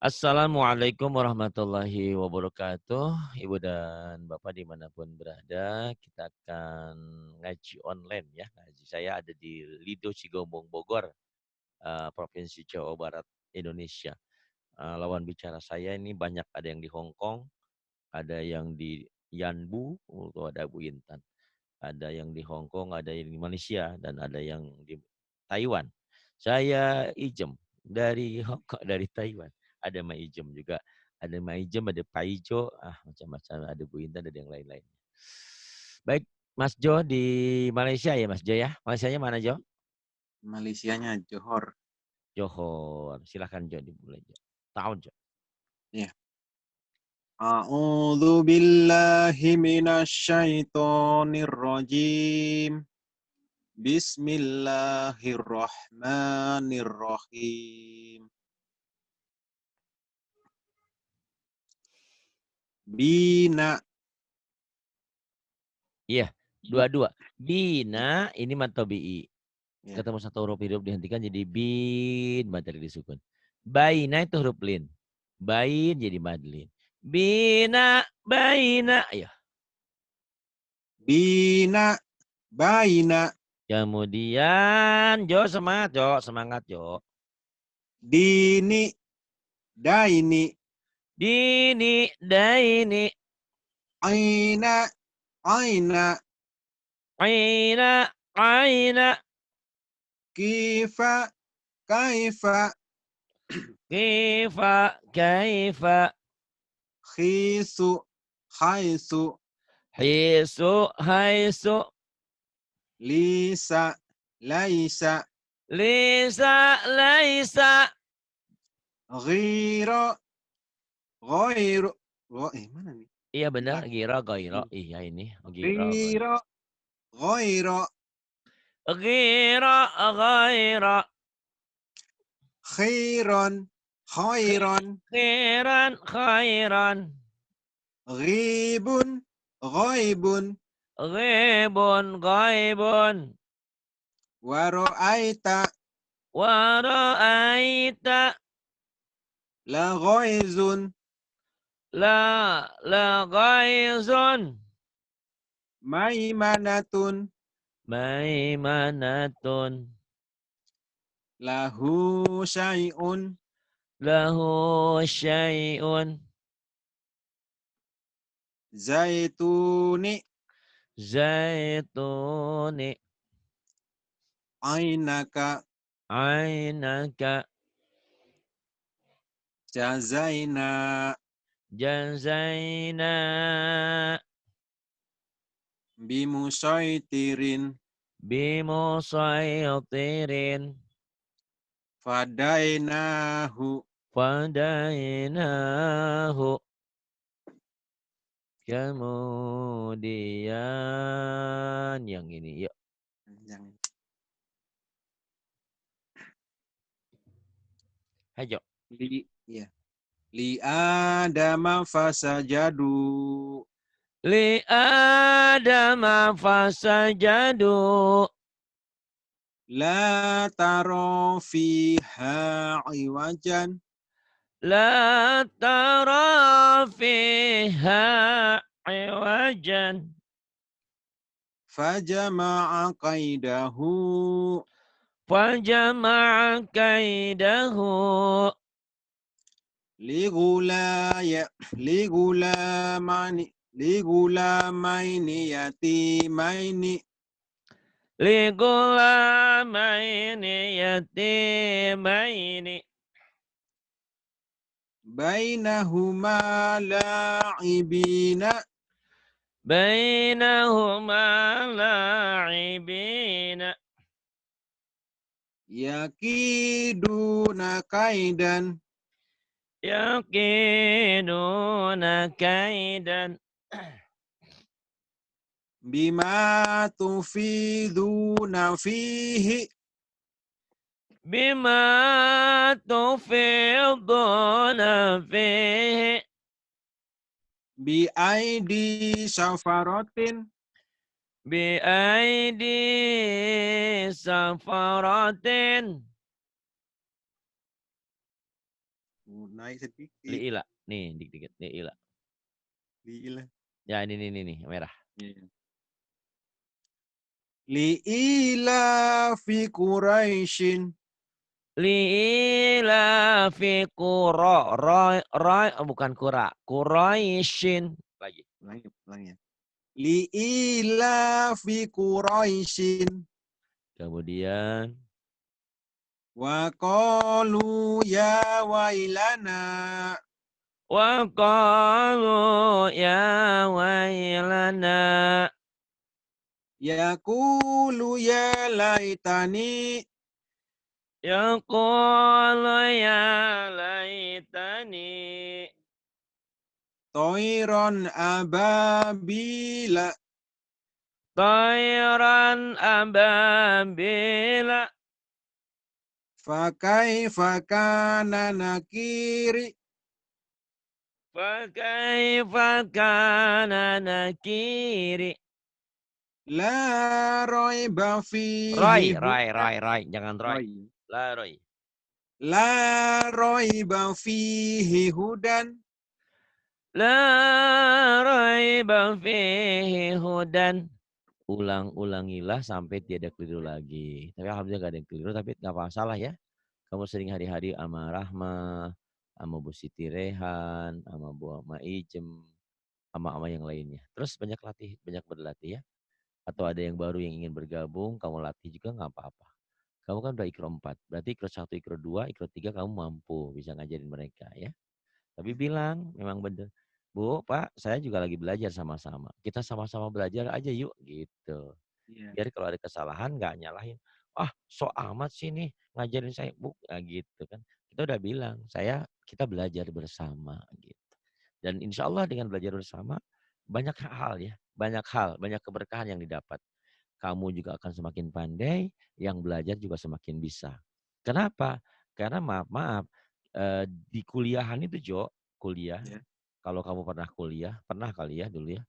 Assalamualaikum warahmatullahi wabarakatuh. Ibu dan Bapak dimanapun berada, kita akan ngaji online ya. Ngaji saya ada di Lido Cigombong Bogor, Provinsi Jawa Barat, Indonesia. Lawan bicara saya ini banyak, ada yang di Hong Kong, ada yang di Yanbu, ada Bu Intan. Ada yang di Hong Kong, ada yang di Malaysia, dan ada yang di Taiwan. Saya Ijem dari Hong Kong, dari Taiwan. Ada Ma Ijem juga. Ada Ma Ijem, ada Pak Ijo, macam-macam. Ada Bu Intan, ada yang lain-lain. Baik, Mas Jo di Malaysia ya Mas Jo ya. Malaysianya mana Jo? Malaysianya Johor. Johor. Silahkan Jo dimulai Jo. Tahun Jo. Ya. A'udzu billahi minasyaitonir rajim. Bismillahirrahmanirrahim. Bina. Iya, dua-dua. Bina ini matobi'i. Ya. Ketemu satu huruf hidup dihentikan jadi bin, materi disukun. Baina itu huruf lin. Bain jadi madlin. Bina, baina. Ayo. Bina. Baina. Kemudian, Jo semangat, Jo. Semangat, Jo. Dini. Daini. Dini, daini. Aina. Aina. Aina, aina. Kifa. Kaifa. Kifa, kaifa. Khisu. Khaisu. Hisu, haisu. Lisa. Laisa. Lisa, laisa. Ghira. Ghairu. Mana nih? Iya benar, Bentar. gira, gairo. Iya ini, gira, gairo. Ghira. Ghaira. Gira, gairo. Khairan. Khairan. Khairan, khairan. Ghibun. Ghaibun. Ghaibun, ghaibun. Wara'aita. Wara'aita. La ghaizun. La ghaizun. Maimanatun. Maimanatun. Lahu syai'un. Lahu syai'un. Zaituni. Zaituni. Ainaka. Ainaka. Jazaina. Jazaina. Bimusaitirin. Bimusaitirin. Fadainahu. Fadainahu. Kemudian yang ini, yuk. Ayo. Ya. Li adama fasajadu. Li adama fasajadu. La taro fiha iwajan. La tara fiha iwajan. Fajama'a qaidahu. Fajama'a kaidahu. Ligulamaini yatimaini. Ligulamaini yatimaini. Bainahuma la'ibina. Bainahuma la'ibina. Yakiduna kaidan. Yakiduna kaidan. Bima tufiduna fihi. Bima tufiduna fihi. Biaidi safaratin. Biaidi safaratin. Naik sedikit. Li'ila. Nih, dikit-dikit. Li'ila. Liilah. Ya, ini merah. Iya. Liila fi Quraisyin. Li'ila fi qura. Bukan kura. Quraisyin. Lagi. Ulangi, ulangi ya. Liila fi Quraisyin. Kemudian. Wa qalu ya wailana. Wa qalu ya wailana. Yaqulu ya laitani. Yaqulu ya laitani. Toiron ababila. Tayran ababila. Fakaifa kana nakiri. Fakaifa kana nakiri. La raiba Roy, fihi Roy, hudan. Roy, Roy. Jangan Roy. Roy. La Roy. La raiba fihi hudan. La raiba fihi hudan. Ulang-ulangilah sampai tiada keliru lagi. Tapi alhamdulillah gak ada yang keliru, tapi gak masalah ya. Kamu sering hari-hari sama Rahma, sama Bu Siti Rehan, sama Bu Maijem, sama yang lainnya. Terus banyak latih, banyak berlatih ya. Atau ada yang baru yang ingin bergabung, kamu latih juga nggak apa-apa. Kamu kan udah ikro 4, berarti ikro 1, ikro 2, ikro 3 kamu mampu bisa ngajarin mereka ya. Tapi bilang memang bener, Bu, Pak, saya juga lagi belajar sama-sama. Kita sama-sama belajar aja yuk gitu. Iya. Biar kalau ada kesalahan nggak nyalahin. Ah, so amat sih nih ngajarin saya, Bu. Nah, gitu kan. Kita udah bilang, kita belajar bersama gitu. Dan insya Allah dengan belajar bersama banyak hal ya, banyak hal, banyak keberkahan yang didapat. Kamu juga akan semakin pandai, yang belajar juga semakin bisa. Kenapa? Karena maaf, di kuliahan itu Jo, kuliah. Ya. Kalau kamu pernah kuliah, pernah kali ya dulu ya.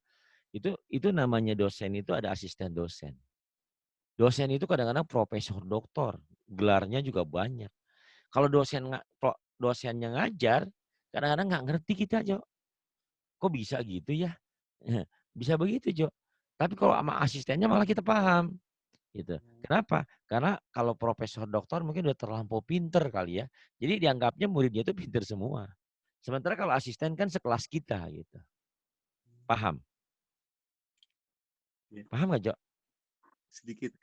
Itu namanya dosen itu ada asisten dosen. Dosen itu kadang-kadang profesor doktor, gelarnya juga banyak. Kalau dosennya ngajar, kadang-kadang nggak ngerti kita Jo. Kok bisa gitu ya? Bisa begitu Jo. Tapi kalau sama asistennya malah kita paham. Gitu. Kenapa? Karena kalau profesor doktor mungkin udah terlampau pinter kali ya. Jadi dianggapnya muridnya itu pinter semua. Sementara kalau asisten kan sekelas kita gitu. Paham? Ya. Paham nggak Jo? Sedikit.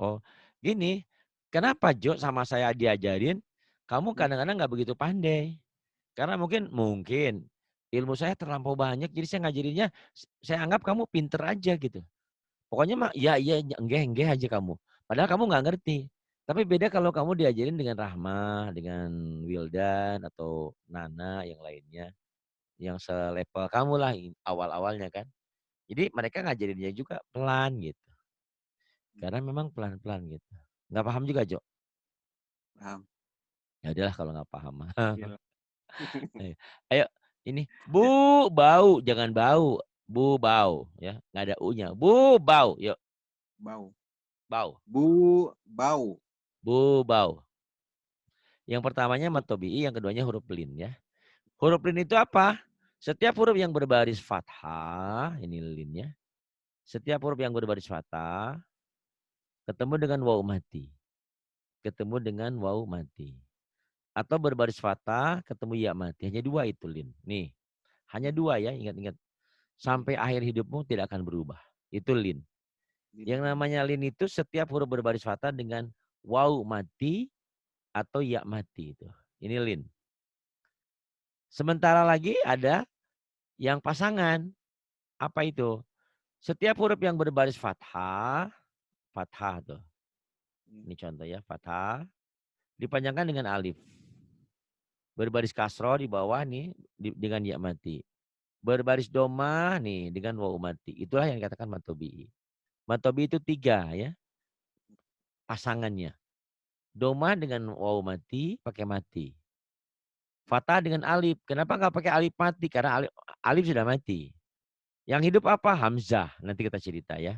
Oh, gini. Kenapa Jo sama saya diajarin, kamu kadang-kadang nggak begitu pandai. Karena mungkin ilmu saya terlampau banyak, jadi saya ngajarinnya, saya anggap kamu pinter aja gitu. Pokoknya mah iya enggak aja kamu. Padahal kamu nggak ngerti. Tapi beda kalau kamu diajarin dengan Rahma, dengan Wildan atau Nana yang lainnya, yang selevel kamu lah awal-awalnya kan. Jadi mereka ngajarinnya juga pelan gitu. Karena memang pelan-pelan gitu. Nggak paham juga Jo? Paham. Ya udahlah kalau nggak paham mah. Iya. Ayo ini Ya. Bu bau, jangan bau. Bu bau ya, nggak ada U-nya. Bu bau, yuk Bau. bau. Bau. Bu bau. Yang pertamanya matobi'i, yang keduanya huruf lin ya. Huruf lin itu apa? Setiap huruf yang berbaris fathah, ini lin ya. Setiap huruf yang berbaris fathah, ketemu dengan waw mati. Ketemu dengan waw mati. Atau berbaris fathah, ketemu ya mati. Hanya dua itu lin. Nih, hanya dua ya, ingat-ingat. Sampai akhir hidupmu tidak akan berubah. Itu lin. Yang namanya lin itu setiap huruf berbaris fathah dengan waw mati atau ya mati itu. Ini lin. Sementara lagi ada yang pasangan. Apa itu? Setiap huruf yang berbaris fathah, fathah tuh. Ini contoh ya, fathah. Dipanjangkan dengan alif. Berbaris kasroh di bawah nih dengan ya mati. Berbaris doma nih dengan waw mati. Itulah yang dikatakan matobi. Matobi itu tiga ya pasangannya. Doma dengan waw mati pakai mati. Fathah dengan alif. Kenapa nggak pakai alif mati? Karena alif sudah mati. Yang hidup apa? Hamzah. Nanti kita cerita ya.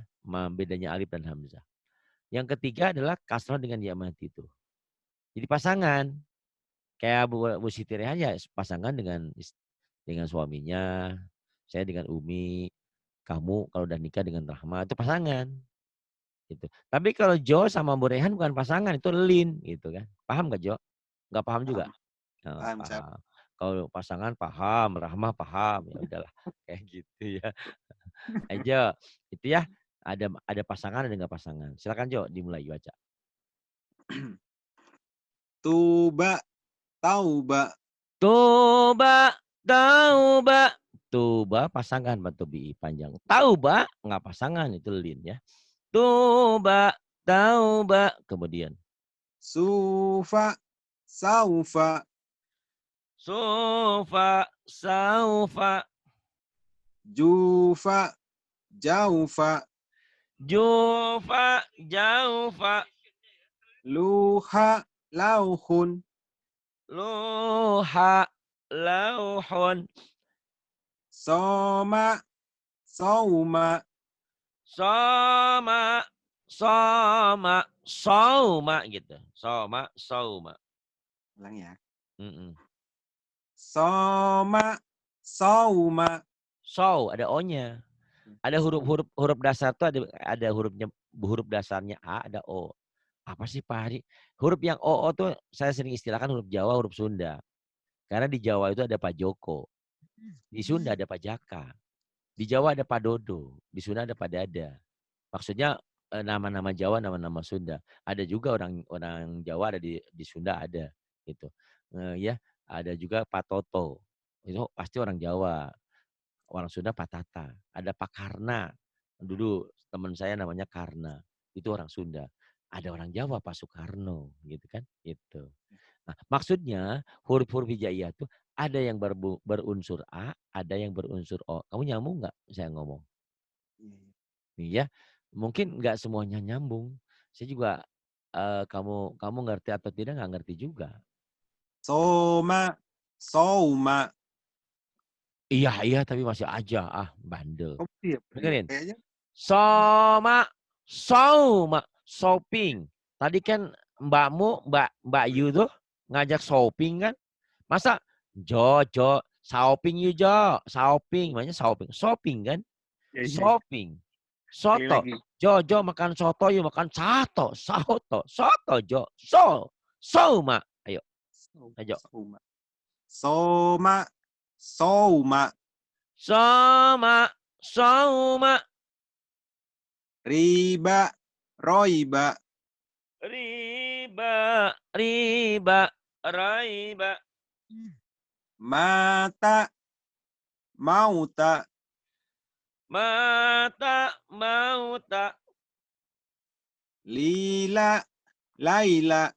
Bedanya alif dan hamzah. Yang ketiga adalah kasroh dengan ya mati itu. Jadi pasangan. Kayak Bu Siti Rehan ya pasangan dengan suaminya, saya dengan Umi, kamu kalau udah nikah dengan Rahma itu pasangan gitu. Tapi kalau Jo sama Bu Rehan bukan pasangan, itu lin gitu kan. Paham gak Jo? Nggak paham juga? Paham, Oh, paham, Cap. paham. Kalau pasangan paham, Rahmah paham, ya udahlah kayak gitu ya. Jo, itu ya ada pasangan ada nggak pasangan. Silakan Jo dimulai baca. Tuba, tauba, Tuba, tauba. Tuba pasangan batu bi panjang. Tauba nggak pasangan itu lin ya. Tuba, tauba. Kemudian sufa, saufa, sufa, saufa, jufa, jaufa, jufa, jaufa, luha, lauhun, luha, lauhun, soma, sauma. soma, soma, sauma gitu. Soma, sauma. Ulang ya. Mm-mm. Soma, sauma. So ada o-nya. Ada Sauma. huruf-huruf huruf dasar tuh ada huruf dasarnya A, ada O. Apa sih Pak Hari? Huruf yang O tuh saya sering istilahkan huruf Jawa, huruf Sunda. Karena di Jawa itu ada Pak Joko, di Sunda ada Pak Jaka, di Jawa ada Pak Dodo, di Sunda ada Pak Dada. Maksudnya nama-nama Jawa, nama-nama Sunda. Ada juga orang orang Jawa ada di Sunda ada gitu. Ya, ada juga Pak Toto. Itu pasti orang Jawa. Orang Sunda Pak Tata. Ada Pak Karna. Dulu teman saya namanya Karna. Itu orang Sunda. Ada orang Jawa Pak Soekarno gitu kan. Itu. Nah, maksudnya huruf-huruf hijaiyah itu ada yang berunsur A, ada yang berunsur O. Kamu nyambung nggak saya ngomong? Iya, iya. Iya, mungkin nggak semuanya nyambung. Saya juga kamu kamu ngerti atau tidak nggak ngerti juga. Soma, sauma. Iya iya tapi masih aja bandel. Oh iya, iya. Dengerin. Kayaknya Soma, sauma, shopping. Tadi kan Mbak Yu tuh ngajak shopping kan. Masa Jo, shopping you Jo, shopping. Makanya shopping. Shopping kan? iya, iya, iya. Shopping. Sekali Soto. lagi. Jo makan soto yuk makan soto Jo. Soma. Ayo, ayo. Sauma. Soma, sauma. Soma, sauma. Riba, roiba. Riba, raiba. Mata, mauta. Mata, mauta. Lila, laila.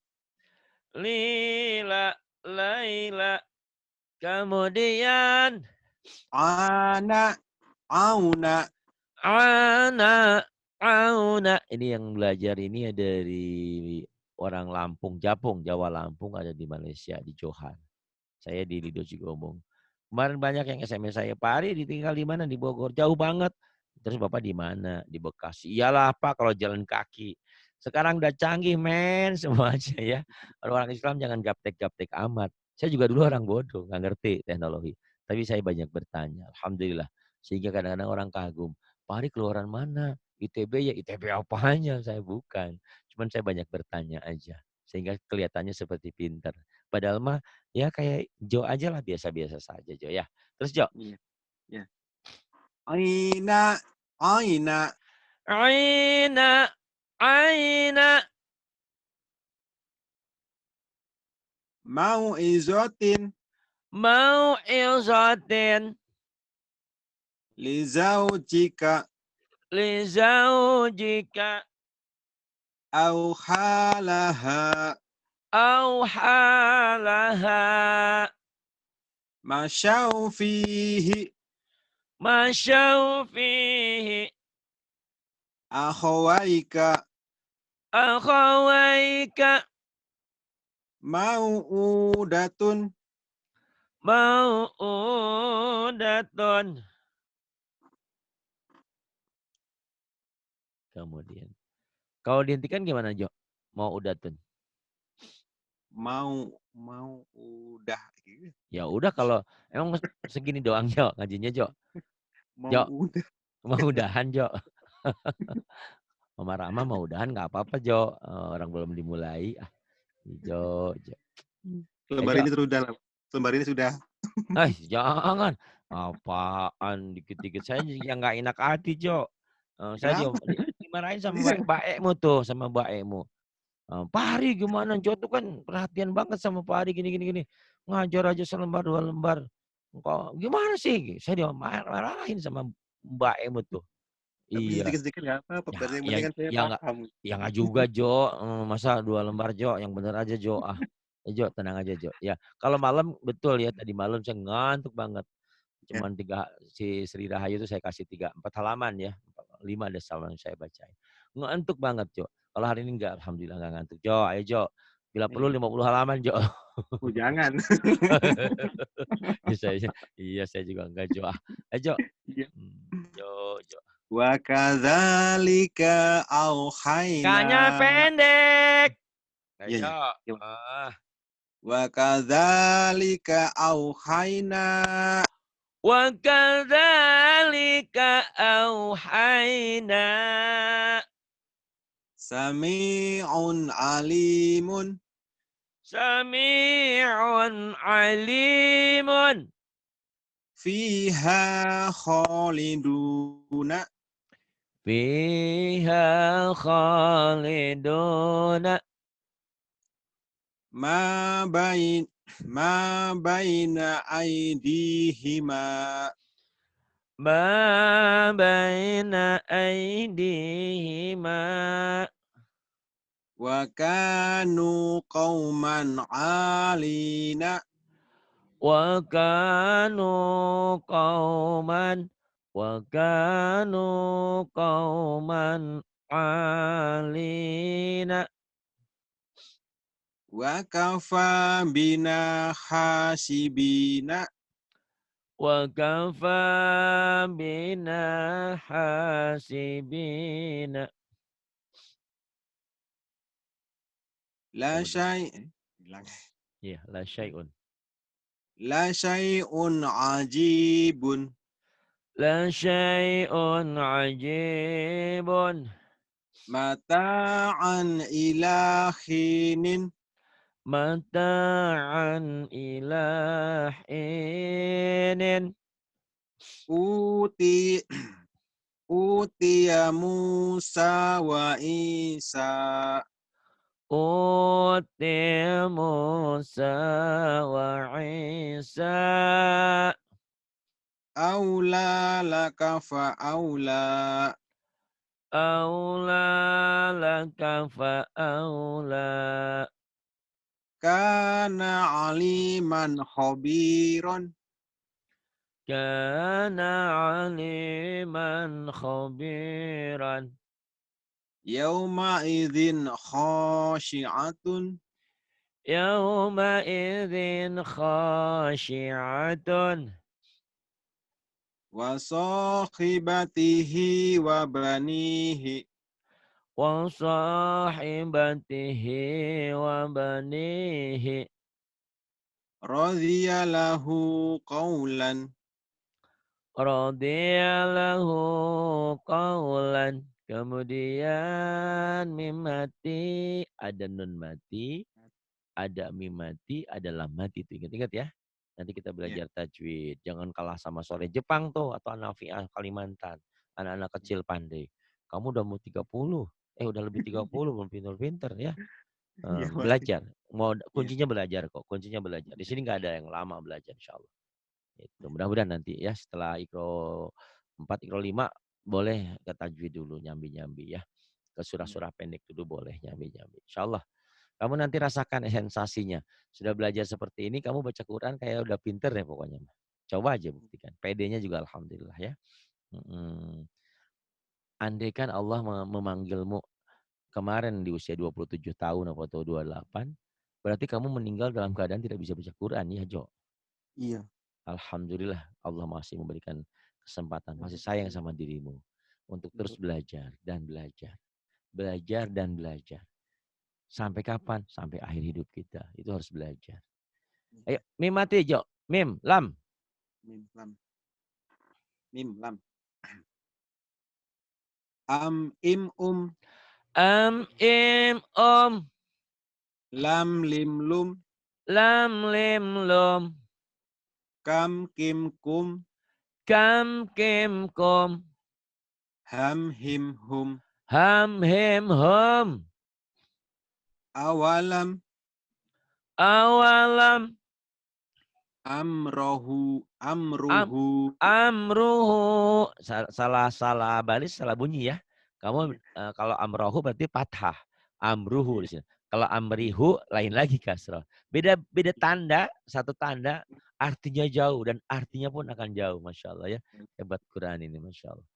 Lila, laila. Kemudian Ana, auna. ana, auna. Ini yang belajar ini dari orang Lampung, Japung, Jawa Lampung ada di Malaysia, di Johan. Saya di Lido Cigomong. Kemarin banyak yang SMS saya, Pak Ari ditinggal di mana? Di Bogor. Jauh banget. Terus Bapak di mana? Di Bekasi. Iyalah Pak kalau jalan kaki. Sekarang udah canggih men semuanya ya. Orang Islam jangan gaptek-gaptek amat. Saya juga dulu orang bodoh, nggak ngerti teknologi. Tapi saya banyak bertanya. Alhamdulillah. Sehingga kadang-kadang orang kagum. Pak Ari keluaran mana? ITB ya ITB apanya? Saya bukan. Cuman saya banyak bertanya aja. Sehingga kelihatannya seperti pinter. Padahal mah ya kayak Jo aja lah biasa-biasa saja Jo ya. Terus Jo. Iya, iya. Aina, aina. Aina, aina. Mau izotin. Mau ilzatin. Lizau jika. Lizaujika. Au halaha. Auhalaha. Masyau fihi. Masyau fihi. Akhawaika. Akhawaika. Mau'udatun. Mau'udatun. Kemudian. Kalau dihentikan gimana Jo? Mau udatun. Mau mau udah gitu. Ya udah kalau emang segini doang Jo ngajinya Jo. Mau Jo, udah. mau udahan Jo. Mama Rama mau udahan nggak apa-apa Jo. Orang belum dimulai. Ah, Jo, Jo. Lembar Jo. ini sudah. Lembar ini sudah. Jangan. Apaan dikit-dikit saya yang nggak enak hati Jo. Saya Kenapa? dimarahin sama baekmu tuh, sama baekmu. Pak Hari gimana? Jo tuh kan perhatian banget sama Pak Hari gini gini gini. Ngajar aja selembar dua lembar. Kok gimana sih? Saya dimarahin sama Mbak Emu tuh. Tapi Iya. sedikit-sedikit nggak apa-apa. Ya, Berarti yang ya, penting kan saya ya nggak, paham. ya nggak juga Jo. Masa dua lembar Jo? Yang bener aja Jo. Ah, Jo tenang aja Jo. Ya, kalau malam betul ya tadi malam saya ngantuk banget. Ya. Cuman si Sri Rahayu itu saya kasih 4 halaman ya. 5 ada sama yang saya bacain. Ngantuk banget Jo. Kalau hari ini enggak, alhamdulillah enggak ngantuk. Jo, ayo Jo. Bila perlu Iya. 50 halaman Jo. Oh, jangan. Ya, iya saya juga enggak Jo. Ayo Jo. Iya. Jo, Jo. Wa kadzalika Kanya auhayna. pendek. Ayo Iya, Jo. iya. Coba. Ah. Wa kadzalika auhayna. Wa kadzalika auhayna. Sami'un alimun. Sami'un alimun. Fiha khaliduna. Fiha khaliduna. Ma bain ma baina aidihima Ma baina aydihima. wa kanu qauman alina. Wa kanu qauman. Wa kanu qauman alina. Wa kafa bina hasibina. Wa kafa bina hasibina. La Kemudian. syai' bilang. Iya, la syai'un. La syai'un ajibun. La syai'un ajibun. Mata'an ila khinin. Mata'an ila hinin. Uti Utiya Musa wa Isa. Uti Musa wa Isa. Aula laka fa aula. Aula laka fa aula. Kana aliman khabiron. Kana aliman khabiran. Yawma idzin khashi'atun. Yawma idzin khashi'atun. Wa sahibatihi wa banihi. Wa sahibatihi wa banihi. Radhiya lahu qawlan. Radiya lahu qawlan. Kemudian mim mati, ada nun mati, ada mim mati, ada lam mati. Itu ingat-ingat ya. Nanti kita Ya. belajar tajwid. Jangan kalah sama sore Jepang tuh atau Anafiah Kalimantan. Anak-anak kecil pandai. Kamu udah mau 30. Udah lebih 30 belum pinter-pinter ya. Ya, Mas. Belajar. Mau Ya. kuncinya belajar kok. Kuncinya belajar. Di sini nggak ada yang lama belajar insya Allah. Itu mudah-mudahan nanti ya setelah Iqro 4, Iqro 5 boleh ke tajwid dulu nyambi-nyambi ya. Ke surah-surah pendek dulu boleh nyambi-nyambi. Insya Allah. Kamu nanti rasakan sensasinya. Sudah belajar seperti ini, kamu baca Quran kayak udah pinter ya pokoknya. Coba aja buktikan. PD-nya juga alhamdulillah ya. Andai kan Allah memanggilmu kemarin di usia 27 tahun atau 28, berarti kamu meninggal dalam keadaan tidak bisa baca Quran ya Jo. Iya. Alhamdulillah Allah masih memberikan kesempatan, masih sayang sama dirimu untuk terus belajar dan belajar. Belajar dan belajar. Sampai kapan? Sampai akhir hidup kita. Itu harus belajar. Ayo, mim mati, Jo. Mim, lam. Mim lam. Mim lam. Am im Am, im, lam lim lum, lam, lim, lum. kam kim kum, Kam, kim, kum. ham him hum, Ham, him, hum. awalam, Awalam. amrohu, Am, amruhu. amruhu. Salah baris, salah bunyi ya. Kamu Iya. kalau amrohu berarti fathah. Amruhu di Iya. sini. Kalau amrihu lain lagi kasroh. Beda tanda, satu tanda artinya jauh dan artinya pun akan jauh. Masya Allah ya. Hebat Quran ini Masya Allah.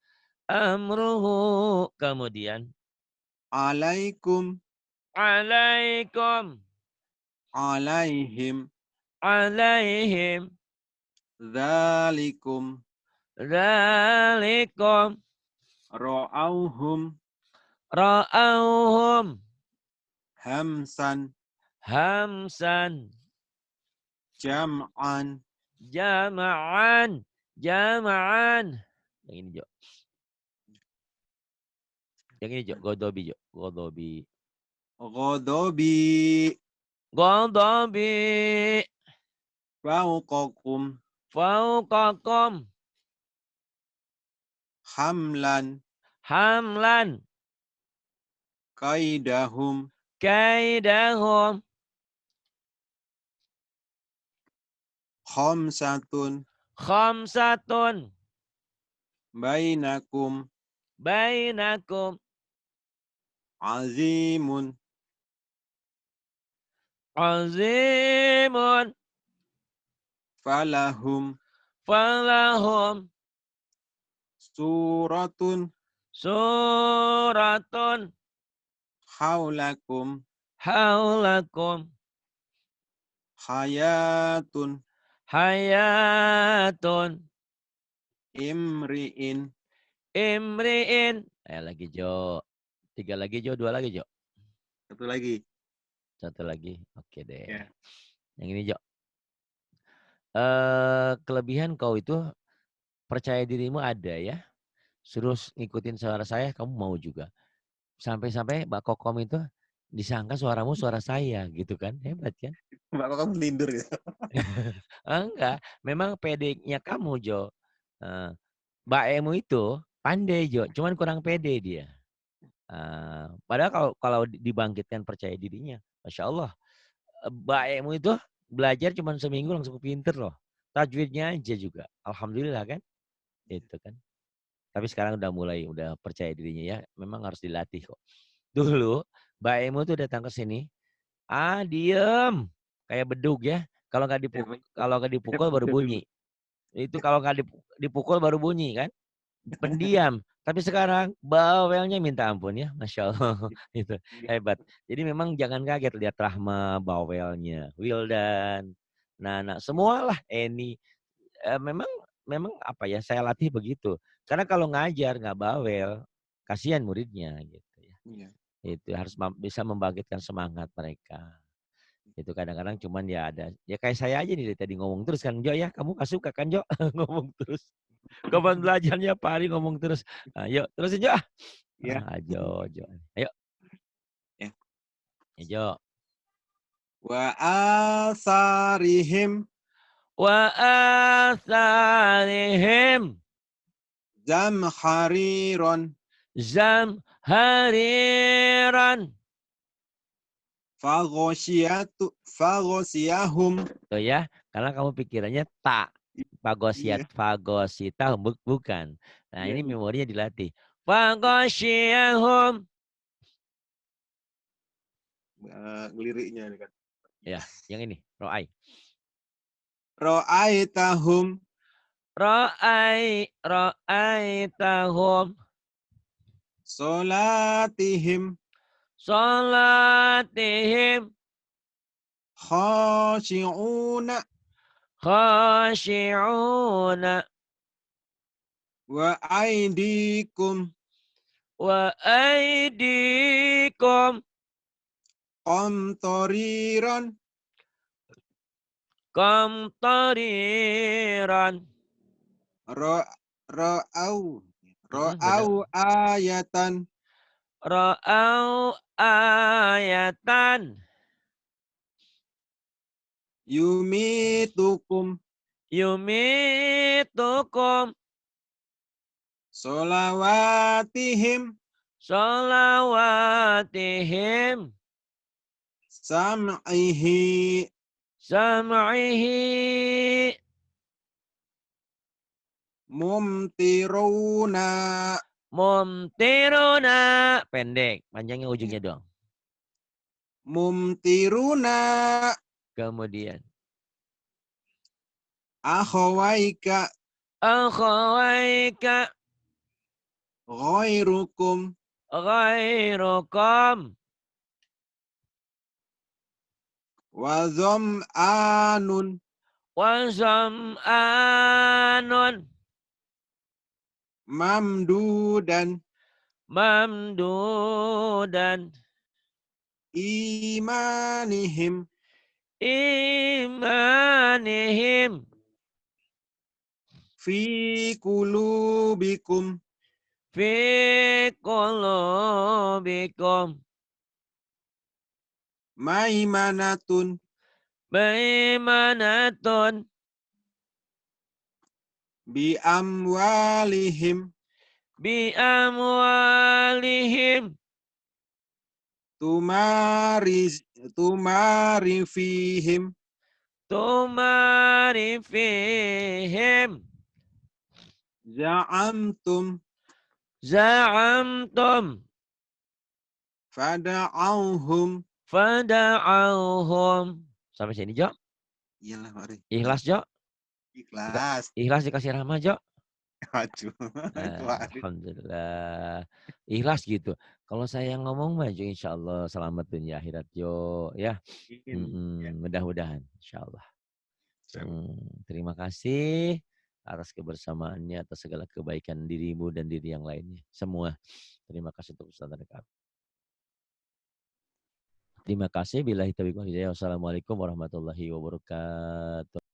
Amruhu. Kemudian. Alaikum, Alaikum. alaihim, Alaihim. dzalikum, Zalikum. ra'auhum, Ra'auhum. hamsan, Hamsan. jam'an, Jama'an. Jama'an. Yang ini Jo. Yang ini Jo. Godobi Jo. Godobi. ghadabi, Godobi. fauqakum, Fauqakum. hamlan, Hamlan. kaidahum, Kaidahum. khamsatun, Khamsatun. bainakum, Bainakum. azimun, Azimun. falahum, Falahum. suratun, Suratun. haulakum, Haulakum. hayatun, Hayatun. imri'in. Imri'in. Lagi Jo. 3 lagi Jo, 2 lagi Jo. Satu lagi. 1 lagi. Oke deh. Ya. Yang ini Jo. Kelebihan kau itu percaya dirimu ada ya. Suruh ngikutin suara saya, kamu mau juga. Sampai-sampai Mbak Kokom itu disangka suaramu suara saya gitu kan. Hebat kan? Mbak kok kamu lindur ya? Enggak, memang pedenya kamu Jo. Mbak Emu itu pandai Jo, cuman kurang pede dia. Padahal kalau dibangkitkan percaya dirinya, Masya Allah. Mbak Emu itu belajar cuma seminggu langsung pinter loh. Tajwidnya aja juga. Alhamdulillah kan. Itu kan. Tapi sekarang udah percaya dirinya ya. Memang harus dilatih kok. Dulu Mbak Emu tuh datang ke sini. Diem. Kayak bedug ya. Kalau nggak dipukul baru bunyi. Itu kalau nggak dipukul baru bunyi kan. Pendiam. Tapi sekarang bawelnya minta ampun ya. Masya Allah. Itu hebat. Jadi memang jangan kaget lihat Rahma bawelnya. Wildan. Nana. Semualah Eni. Memang apa ya, saya latih begitu. Karena kalau ngajar nggak bawel, kasihan muridnya gitu ya. Iya. Itu harus bisa membangkitkan semangat mereka. Itu kadang-kadang cuman ya ada, ya kayak saya aja nih tadi ngomong terus kan, Jo ya, kamu gak suka kan Jo ngomong terus. Kapan belajarnya Pak Ari ngomong terus. Ayo terusin Jo. Iya. Jo. Ayo. Ya. Jo. Wa asarihim Wa atharihim zamhariron zamhariran. faghosiyahum. Tuh ya, karena kamu pikirannya tak. Iya. Fagosita bukan. Nah Iya, ini iya. memorinya dilatih. Fagosyahum. Liriknya ini kan. Ya, yang ini. Ro'ai. Ra'aitahum Ro'aitahum. solatihim Salatihim. khashi'una Khashi'una. wa aidikum Wa aidikum. qamtariran Qamtariran. ra ra'au ra'au Benar. ayatan Ra'au ayatan. yumitukum Yumitukum. solawatihim Salawatihim. sam'ihi Sam'ihi. mumtiruna. Mumtiruna. Pendek. Panjangnya Ya. ujungnya dong. Mumtiruna Kemudian. akhawaika Akhawaika. ghairukum Ghairukum. wa zam'anun Wazam'anun. mamdudan Mamdudan. imanihim Imanihim. fi kulubikum Fi qulubikum. maimanatun Baimanatun. bi amwalihim Bi amwalihim. tumari fihim Tumari fihim. za'amtum Za'amtum. fada'auhum. Fada'auhum. Sampai sini, Jo. Iyalah, Pak Ri. Ikhlas, Jo. Ikhlas. Ikhlas dikasih rahmah, Jo. Aduh, itu Pak Ri. Alhamdulillah. Ikhlas gitu. Kalau saya ngomong maju insya Allah selamat dunia akhirat, Jo. Ya. Ya. Mudah-mudahan. Insya Allah. Terima kasih atas kebersamaannya, atas segala kebaikan dirimu dan diri yang lainnya. Semua. Terima kasih untuk Ustaz Rekab. Terima kasih. Billahi taufiq wal hidayah. Wassalamualaikum warahmatullahi wabarakatuh.